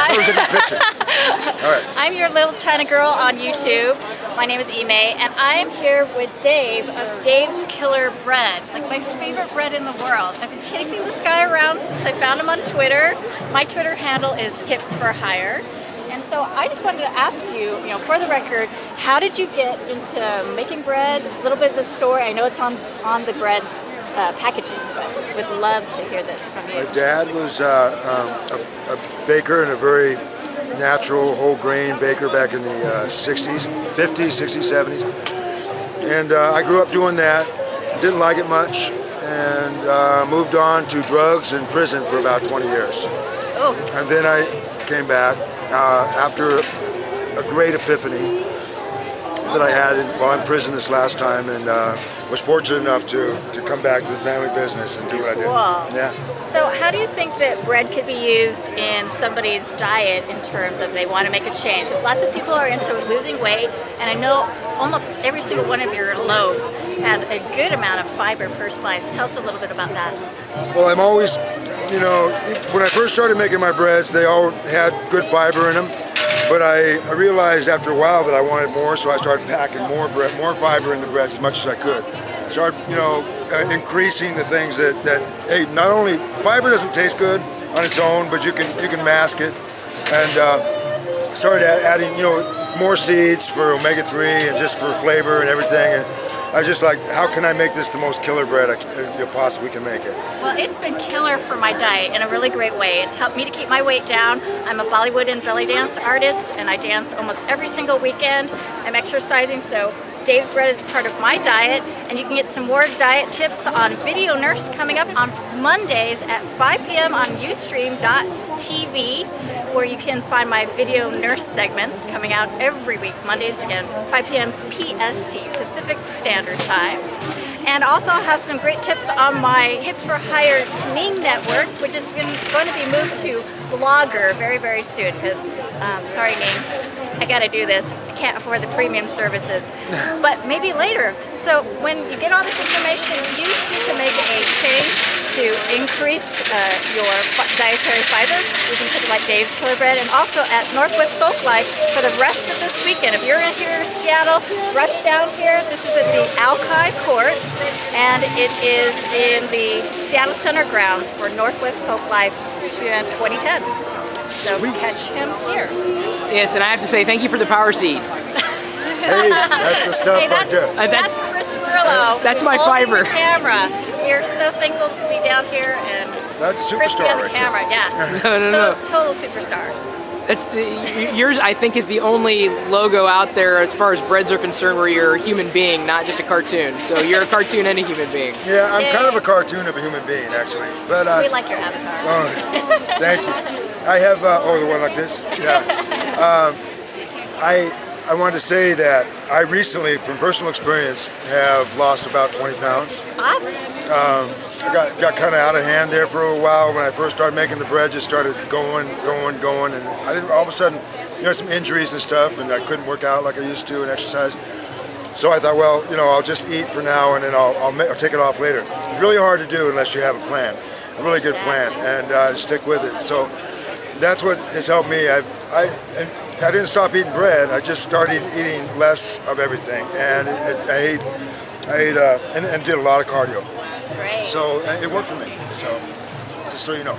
I was in the picture. All right. I'm your little China girl on YouTube. My name is Imei, and I'm here with Dave of Dave's Killer Bread, like my favorite bread in the world. I've been chasing this guy around since I found him on Twitter. My Twitter handle is Hips for Hire. And so I just wanted to ask you, for the record, how did you get into making bread? A little bit of the story. I know it's on the bread packaging, but would love to hear this from you. My dad was a baker and a very natural whole grain baker back in the 60s, 50s, 60s, 70s. And I grew up doing that, didn't like it much, and moved on to drugs and prison for about 20 years. Oh. And then I came back after a great epiphany that I had while in prison this last time, and was fortunate enough to come back to the family business and do what I did. Cool. Yeah. So how do you think that bread could be used in somebody's diet in terms of they want to make a change? Because lots of people are into losing weight, and I know almost every single one of your loaves has a good amount of fiber per slice. Tell us a little bit about that. Well, I'm always, when I first started making my breads, they all had good fiber in them. But I realized after a while that I wanted more, so I started packing more bread, more fiber in the breads as much as I could. Started, increasing the things that hey, not only fiber doesn't taste good on its own, but you can mask it, and started adding more seeds for omega-3 and just for flavor and everything. And I was just like, how can I make this the most killer bread I possibly can make it? Well, it's been killer for my diet in a really great way. It's helped me to keep my weight down. I'm a Bollywood and belly dance artist, and I dance almost every single weekend. I'm exercising, so Dave's Bread is part of my diet, and you can get some more diet tips on Video Nurse coming up on Mondays at 5 p.m. on ustream.tv, where you can find my Video Nurse segments coming out every week, Mondays again, 5 p.m. PST, Pacific Standard Time. And also I'll have some great tips on my Hips for Hire Ning network, which is going to be moved to Blogger very, very soon, because, sorry Ning, I got to do this. I can't afford the premium services, but maybe later. So when you get all this information, you too can make a change to increase your dietary fiber using something like Dave's Killer Bread, and also at Northwest Folklife for the rest of this weekend. If you're in here in Seattle, rush down here. This is at the Alki Court, and it is in the Seattle Center grounds for Northwest Folklife 2010. So Sweet. Catch him here. Yes, and I have to say thank you for the power seed. Hey, that's the stuff right there. That's Chris Perillo. That's who's my holding fiber. The camera. We're so thankful to be down here, and That's a Chris superstar on the right camera. there. Yeah. No. Total superstar. That's yours. I think is the only logo out there as far as breads are concerned where you're a human being, not just a cartoon. So you're a cartoon and a human being. Yeah, I'm kind of a cartoon of a human being, actually. But We like your avatar. oh, thank you. I have the one like this. Yeah. I wanted to say that I recently, from personal experience, have lost about 20 pounds. Awesome. I got kind of out of hand there for a while when I first started making the bread. Just started going, and I didn't. All of a sudden, some injuries and stuff, and I couldn't work out like I used to and exercise. So I thought, well, I'll just eat for now, and then I'll take it off later. It's really hard to do unless you have a plan, a really good plan, and stick with it. So that's what has helped me. I didn't stop eating bread. I just started eating less of everything, and I ate and did a lot of cardio. Great. So it worked for me. So just so you know.